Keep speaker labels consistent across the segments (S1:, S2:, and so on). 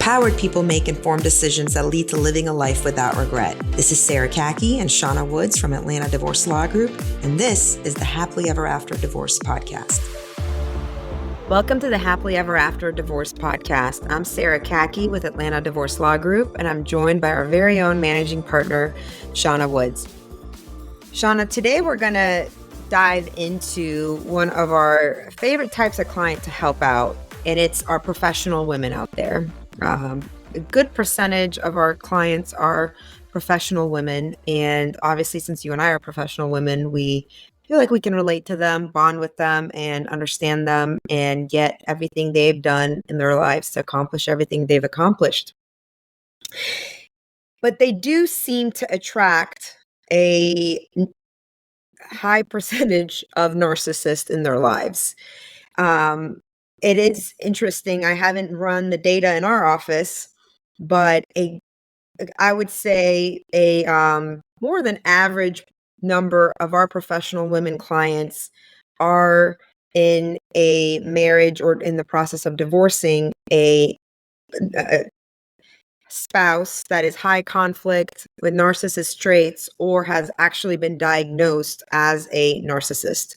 S1: empowered people make informed decisions that lead to living a life without regret. This is Sara Khaki and Shawna Woods from Atlanta Divorce Law Group, and this is the Happily Ever After Divorce Podcast. Welcome to the Happily Ever After Divorce Podcast. I'm Sara Khaki with Atlanta Divorce Law Group, and I'm joined by our very own managing partner, Shawna Woods. Shawna, today we're going to dive into one of our favorite types of client to help out, and it's our professional women out there. A good percentage of our clients are professional women, and obviously since you and I are professional women, we feel like we can relate to them, bond with them, and understand them, and get everything they've done in their lives to accomplish everything they've accomplished. But they do seem to attract a high percentage of narcissists in their lives. It is interesting. I haven't run the data in our office, but I would say a more than average number of our professional women clients are in a marriage or in the process of divorcing a spouse that is high conflict with narcissist traits or has actually been diagnosed as a narcissist.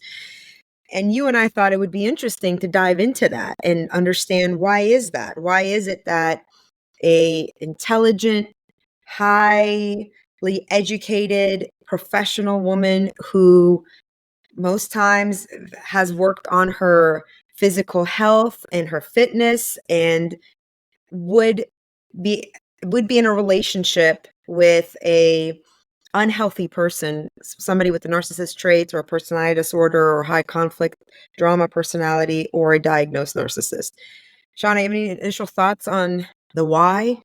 S1: And you and I thought it would be interesting to dive into that and understand, why is that? Why is it that a intelligent, highly educated professional woman who most times has worked on her physical health and her fitness and would be in a relationship with a unhealthy person, somebody with the narcissist traits or a personality disorder or high conflict drama personality or a diagnosed narcissist? Shawna, have any initial thoughts on the why?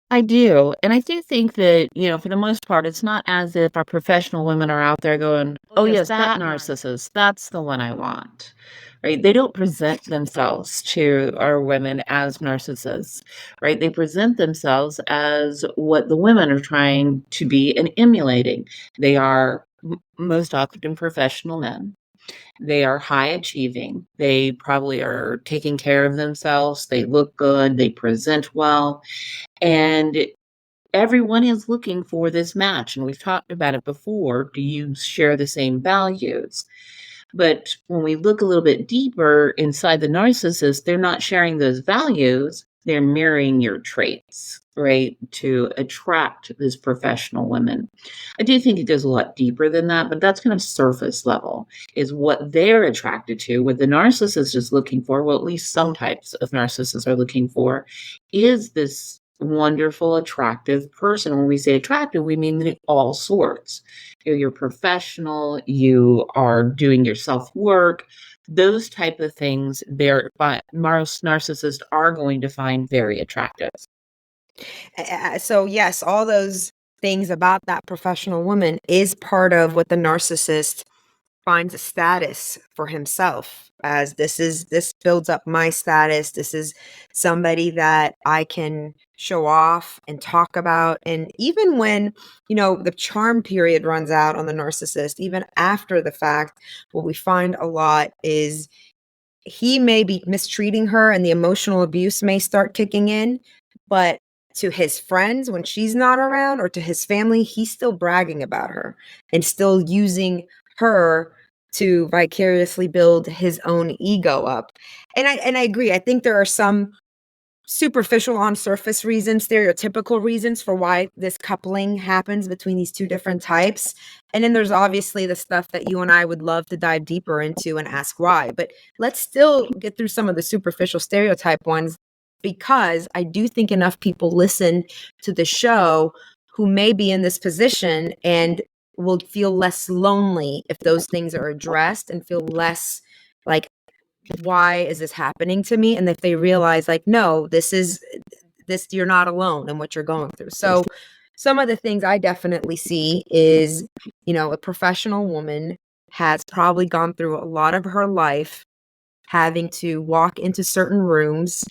S2: I do. And I do think that, for the most part, it's not as if our professional women are out there going, oh, yes, that narcissist, that's the one I want, right? They don't present themselves to our women as narcissists, right? They present themselves as what the women are trying to be and emulating. They are most often professional men. They are high achieving. They probably are taking care of themselves. They look good. They present well. And everyone is looking for this match. And we've talked about it before. Do you share the same values? But when we look a little bit deeper inside the narcissist, they're not sharing those values. They're mirroring your traits, right, to attract this professional women. I do think it goes a lot deeper than that, but that's kind of surface level, is what they're attracted to. What the narcissist is looking for, well, at least some types of narcissists are looking for, is this wonderful, attractive person. When we say attractive, we mean all sorts. You're professional, you are doing your self-work, those type of things, most narcissists are going to find very attractive.
S1: So yes, all those things about that professional woman is part of what the narcissist finds a status for himself, as this builds up my status. This is somebody that I can show off and talk about. And even when, the charm period runs out on the narcissist, even after the fact, what we find a lot is he may be mistreating her and the emotional abuse may start kicking in, but to his friends when she's not around, or to his family, he's still bragging about her and still using her to vicariously build his own ego up. And I agree. I think there are some superficial, on surface reasons, stereotypical reasons for why this coupling happens between these two different types. And then there's obviously the stuff that you and I would love to dive deeper into and ask why. But let's still get through some of the superficial stereotype ones, because I do think enough people listen to the show who may be in this position and will feel less lonely if those things are addressed, and feel less like, why is this happening to me? And if they realize, like, no, you're not alone in what you're going through. So some of the things I definitely see is, a professional woman has probably gone through a lot of her life having to walk into certain rooms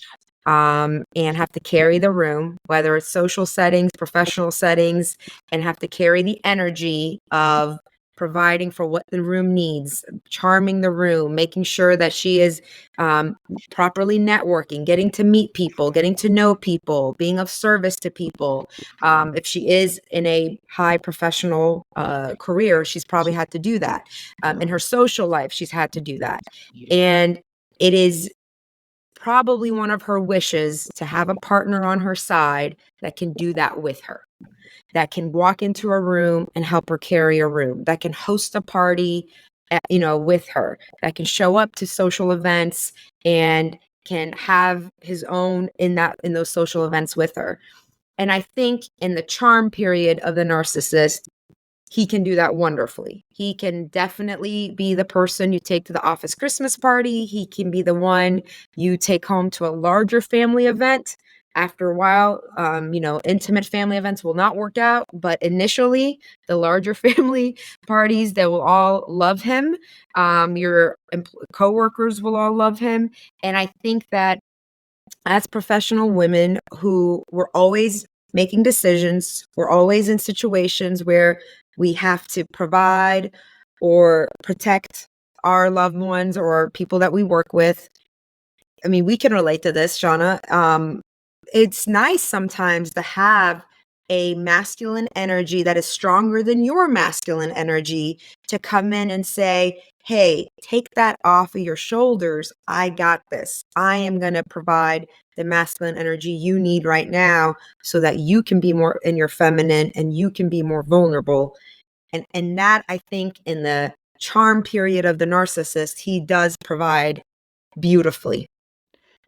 S1: and have to carry the room, whether it's social settings, professional settings, and have to carry the energy of providing for what the room needs, charming the room, making sure that she is properly networking, getting to meet people, getting to know people, being of service to people. If she is in a high professional career, she's probably had to do that. In her social life, she's had to do that. And it is probably one of her wishes to have a partner on her side that can do that with her, that can walk into a room and help her carry a room, that can host a party, with her, that can show up to social events and can have his own in those social events with her. And I think in the charm period of the narcissist, he can do that wonderfully. He can definitely be the person you take to the office Christmas party. He can be the one you take home to a larger family event. After a while, intimate family events will not work out, but initially, the larger family parties, they will all love him. Your coworkers will all love him. And I think that as professional women who were always making decisions, we're always in situations where we have to provide or protect our loved ones or people that we work with. I mean, we can relate to this, Shauna. It's nice sometimes to have a masculine energy that is stronger than your masculine energy to come in and say, hey, take that off of your shoulders. I got this. I am going to provide the masculine energy you need right now so that you can be more in your feminine and you can be more vulnerable. And that, I think, in the charm period of the narcissist, he does provide beautifully.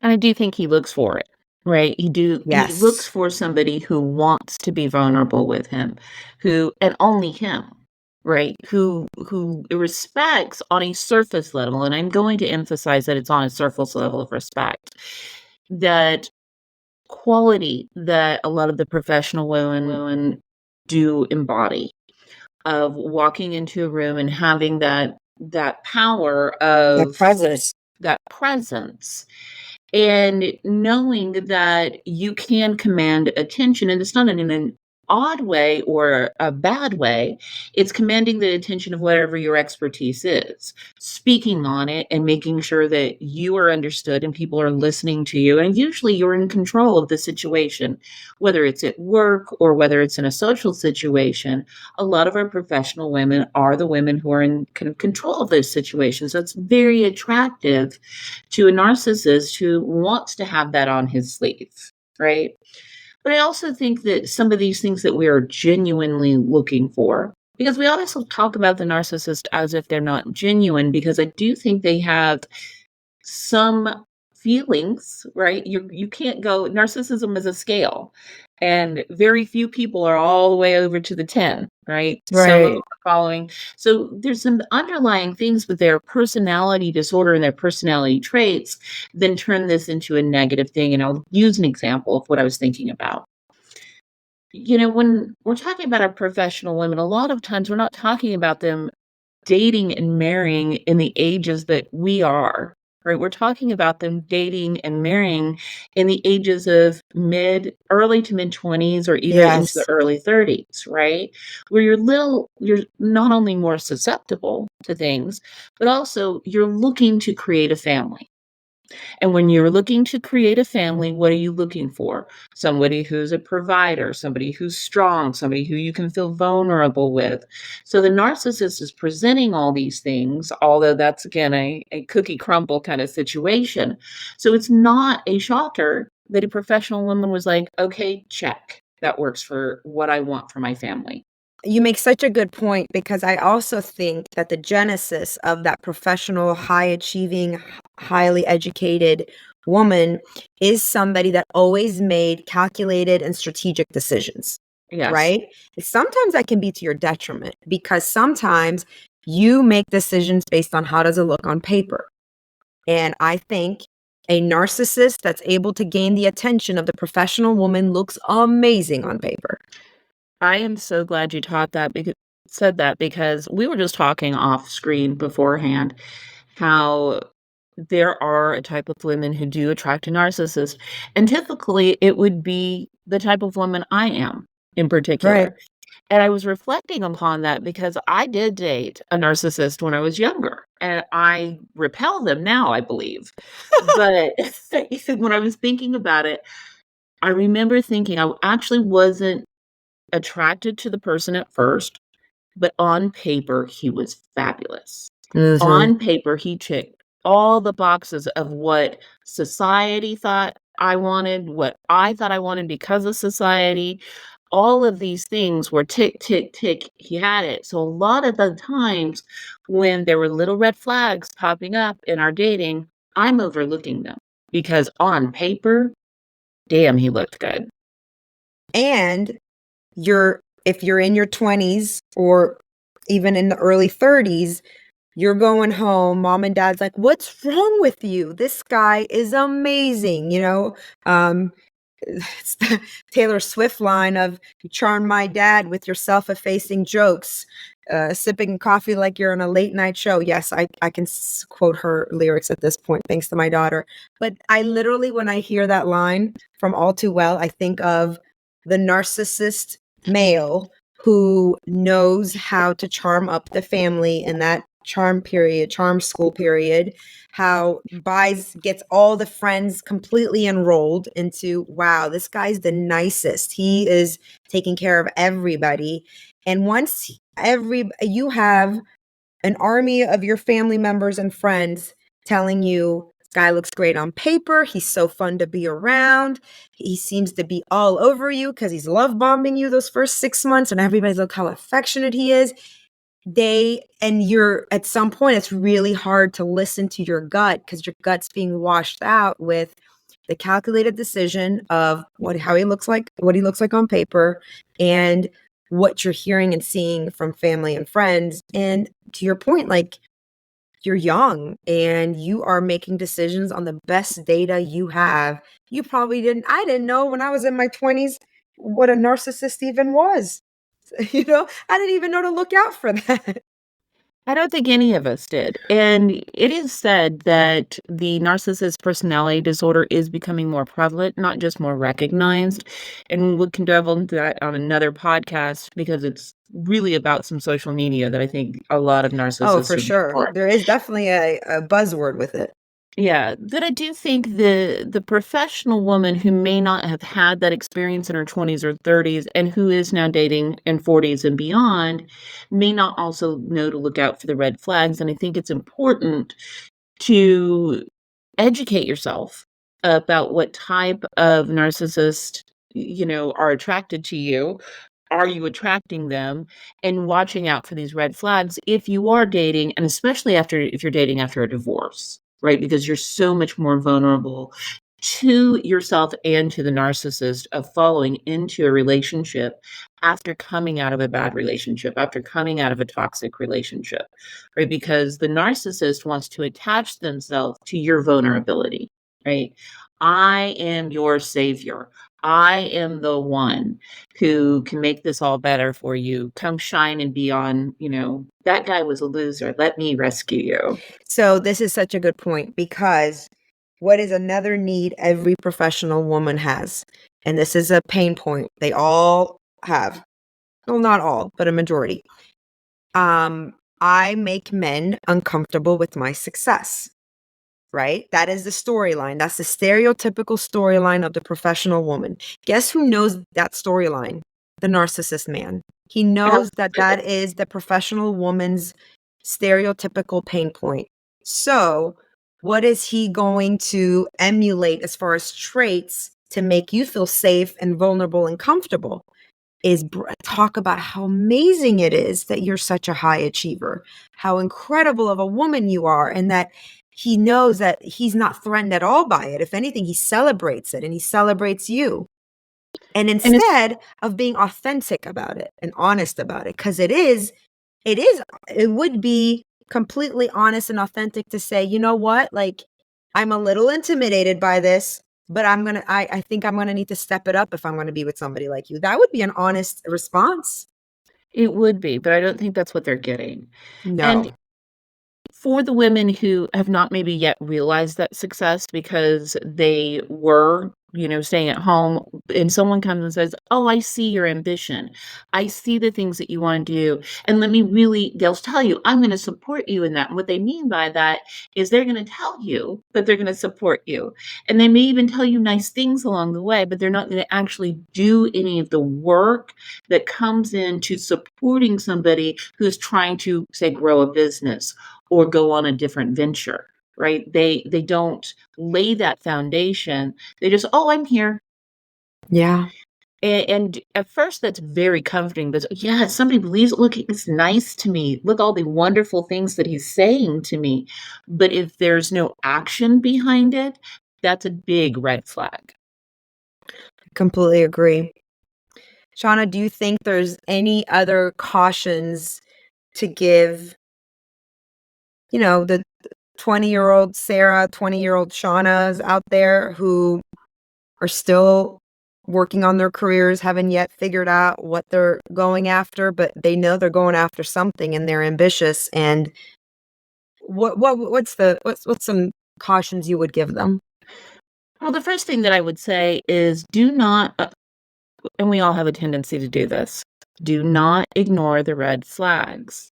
S2: And I do think he looks for it, right? He looks
S1: Yes.
S2: for somebody who wants to be vulnerable with him, who and only him, right? Who respects on a surface level, and I'm going to emphasize that it's on a surface level of respect. That quality that a lot of the professional women do embody of walking into a room and having that power
S1: The
S2: of
S1: presence.
S2: that presence and knowing that you can command attention, and it's not in an odd way or a bad way, it's commanding the attention of whatever your expertise is, speaking on it and making sure that you are understood and people are listening to you. And usually you're in control of the situation, whether it's at work or whether it's in a social situation. A lot of our professional women are the women who are in kind of control of those situations. That's very attractive to a narcissist who wants to have that on his sleeve, right? But I also think that some of these things that we are genuinely looking for, because we also talk about the narcissist as if they're not genuine, because I do think they have some feelings, right? You can't go, narcissism is a scale, and very few people are all the way over to the 10, right? Some of them
S1: Right.
S2: are following. So there's some underlying things with their personality disorder and their personality traits, then turn this into a negative thing. And I'll use an example of what I was thinking about. When we're talking about our professional women, a lot of times we're not talking about them dating and marrying in the ages that we are, right? We're talking about them dating and marrying in the ages of early to mid 20s or even into the
S1: Yes.
S2: early 30s, right? Where you're not only more susceptible to things, but also you're looking to create a family. And when you're looking to create a family, what are you looking for? Somebody who's a provider, somebody who's strong, somebody who you can feel vulnerable with. So the narcissist is presenting all these things, although that's again a cookie crumble kind of situation. So it's not a shocker that a professional woman was like, okay, check. That works for what I want for my family.
S1: You make such a good point because I also think that the genesis of that professional, high achieving, highly educated woman is somebody that always made calculated and strategic decisions,
S2: Yes.
S1: right? Sometimes that can be to your detriment because sometimes you make decisions based on how does it look on paper. And I think a narcissist that's able to gain the attention of the professional woman looks amazing on paper.
S2: I am so glad you said that because we were just talking off screen beforehand how there are a type of women who do attract a narcissist, and typically it would be the type of woman I am in
S1: Right.
S2: particular. And I was reflecting upon that because I did date a narcissist when I was younger, and I repel them now, I believe. But when I was thinking about it, I remember thinking I actually wasn't attracted to the person at first, but on paper, he was fabulous.
S1: Mhm.
S2: On paper, he checked all the boxes of what society thought I wanted, what I thought I wanted because of society. All of these things were tick, tick, tick. He had it. So a lot of the times when there were little red flags popping up in our dating, I'm overlooking them because on paper, damn, he looked good.
S1: And if you're in your 20s or even in the early 30s, you're going home, mom and dad's like, "What's wrong with you? This guy is amazing," you know? Um, it's the Taylor Swift line of "You charm my dad with your self-effacing jokes, sipping coffee like you're on a late night show." Yes, I can quote her lyrics at this point, thanks to my daughter. But I literally, when I hear that line from All Too Well, I think of the narcissist male who knows how to charm up the family in that charm school period, how gets all the friends completely enrolled into, wow, this guy's the nicest. He is taking care of everybody. And once you have an army of your family members and friends telling you, this guy looks great on paper, he's so fun to be around, he seems to be all over you because he's love bombing you those first 6 months, and everybody's look how affectionate he is. You're at some point, it's really hard to listen to your gut because your gut's being washed out with the calculated decision of what he looks like on paper, and what you're hearing and seeing from family and friends. And to your point, like, you're young and you are making decisions on the best data you have. I didn't know when I was in my 20s what a narcissist even was. I didn't even know to look out for that.
S2: I don't think any of us did. And it is said that the narcissist personality disorder is becoming more prevalent, not just more recognized. And we can delve into that on another podcast because it's really about some social media that I think a lot of
S1: Oh,
S2: narcissists
S1: for
S2: are
S1: sure.
S2: ignoring.
S1: There is definitely a buzzword with it.
S2: Yeah, but I do think the professional woman who may not have had that experience in her 20s or 30s and who is now dating in 40s and beyond may not also know to look out for the red flags. And I think it's important to educate yourself about what type of narcissist, are attracted to you. Are you attracting them? And watching out for these red flags if you are dating, and especially if you're dating after a divorce, right? Because you're so much more vulnerable to yourself and to the narcissist of falling into a relationship after coming out of a bad relationship, after coming out of a toxic relationship, right? Because the narcissist wants to attach themselves to your vulnerability, right? I am your savior. I am the one who can make this all better for you. Come shine and be on, that guy was a loser. Let me rescue you.
S1: So this is such a good point because what is another need every professional woman has? And this is a pain point they all have. Well, not all, but a majority. I make men uncomfortable with my success. Right? That is the storyline. That's the stereotypical storyline of the professional woman. Guess who knows that storyline? The narcissist man. He knows that
S2: Absolutely.
S1: that is the professional woman's stereotypical pain point. So, what is he going to emulate as far as traits to make you feel safe and vulnerable and comfortable? Talk about how amazing it is that you're such a high achiever, how incredible of a woman you are, and that he knows that he's not threatened at all by it. If anything, he celebrates it and he celebrates you. And
S2: And it's
S1: instead of being authentic about it and honest about it, because it would be completely honest and authentic to say, you know what, like, I'm a little intimidated by this, but I think I'm gonna need to step it up if I'm gonna be with somebody like you. That would be an honest response.
S2: it would be, but I don't think that's what they're getting. And
S1: No.
S2: for the women who have not maybe yet realized that success because they were staying at home, and someone comes and says, "Oh, I see your ambition. I see the things that you want to do. And they'll tell you, I'm going to support you in that." And what they mean by that is they're going to tell you that they're going to support you. And they may even tell you nice things along the way, but they're not going to actually do any of the work that comes into supporting somebody who's trying to, say, grow a business or go on a different venture. Right? They don't lay that foundation. They just, "Oh, I'm here."
S1: Yeah.
S2: And at first that's very comforting. But yeah, somebody believes, look, it's nice to me. Look, all the wonderful things that he's saying to me. But if there's no action behind it, that's a big red flag.
S1: Completely agree. Shawna, do you think there's any other cautions to give, the 20-year-old Sarah, 20-year-old Shawnas out there who are still working on their careers, haven't yet figured out what they're going after, but they know they're going after something and they're ambitious? And what's some cautions you would give them?
S2: Well, the first thing that I would say is do not, and we all have a tendency to do this, do not ignore the red flags.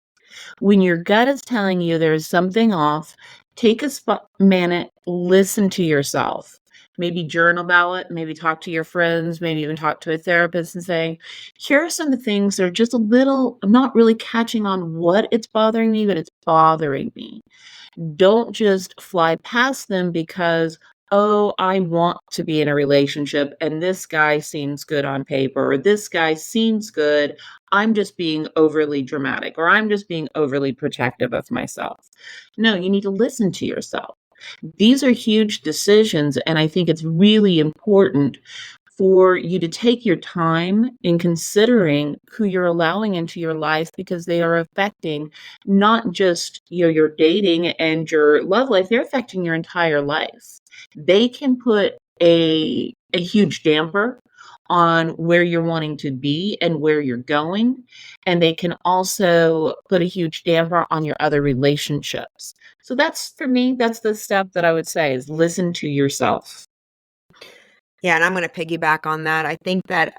S2: When your gut is telling you there's something off, take a minute, listen to yourself. Maybe journal about it, maybe talk to your friends, maybe even talk to a therapist and say, here are some of the things that are just a little, I'm not really catching on what it's bothering me, but it's bothering me. Don't just fly past them because, oh, I want to be in a relationship and this guy seems good on paper, or this guy seems good. I'm just being overly dramatic, or I'm just being overly protective of myself. No, you need to listen to yourself. These are huge decisions, and I think it's really important for you to take your time in considering who you're allowing into your life, because they are affecting not just your dating and your love life, they're affecting your entire life. They can put a huge damper on where you're wanting to be and where you're going, and they can also put a huge damper on your other relationships. So that's, for me, that's the step that I would say, is listen to yourself.
S1: Yeah, and I'm going to piggyback on that. I think that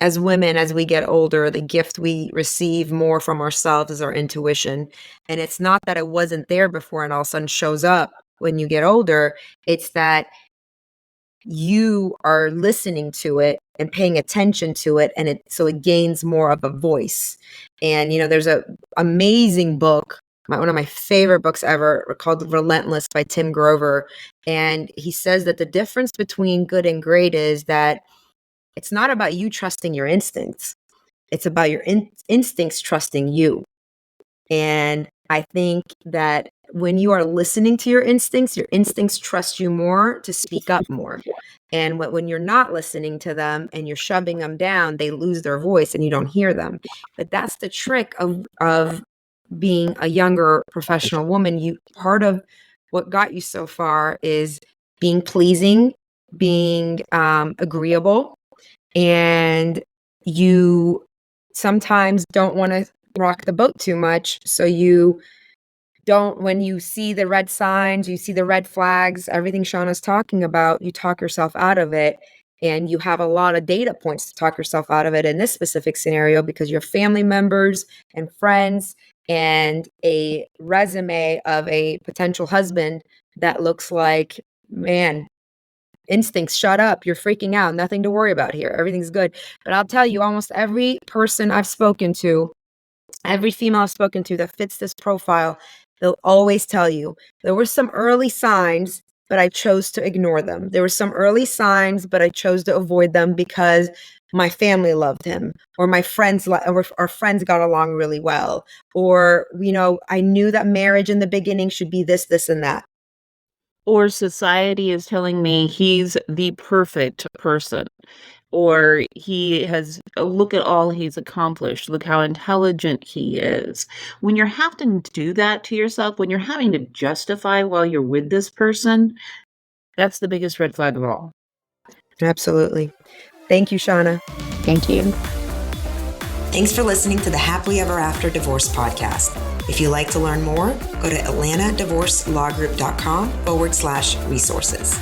S1: as women, as we get older, the gift we receive more from ourselves is our intuition. And it's not that it wasn't there before and all of a sudden shows up when you get older. It's that you are listening to it and paying attention to it, and so it gains more of a voice. And there's a amazing book, one of my favorite books ever, called Relentless by Tim Grover. And he says that the difference between good and great is that it's not about you trusting your instincts. It's about your instincts trusting you. And I think that when you are listening to your instincts trust you more to speak up more. And when you're not listening to them and you're shoving them down, they lose their voice and you don't hear them. But that's the trick of being a younger professional woman. Part of what got you so far is being pleasing, being agreeable, and you sometimes don't want to rock the boat too much. So you don't, when you see the red signs, you see the red flags, everything Shawna's talking about, you talk yourself out of it. And you have a lot of data points to talk yourself out of it in this specific scenario, because you have family members and friends and a resume of a potential husband that looks like, man, instincts, shut up, you're freaking out, nothing to worry about here, everything's good. But I'll tell you, almost every person I've spoken to, every female I've spoken to that fits this profile, they'll always tell you, there were some early signs, but I chose to ignore them. There were some early signs, but I chose to avoid them because my family loved him, or my friends, or our friends got along really well, or, I knew that marriage in the beginning should be this, this, and that.
S2: Or society is telling me he's the perfect person, or he has, look at all he's accomplished, look how intelligent he is. When you're having to do that to yourself, when you're having to justify while you're with this person, that's the biggest red flag of all.
S1: Absolutely. Thank you, Shawna.
S2: Thank you.
S1: Thanks for listening to the Happily Ever After Divorce podcast. If you'd like to learn more, go to atlantadivorcelawgroup.com/resources.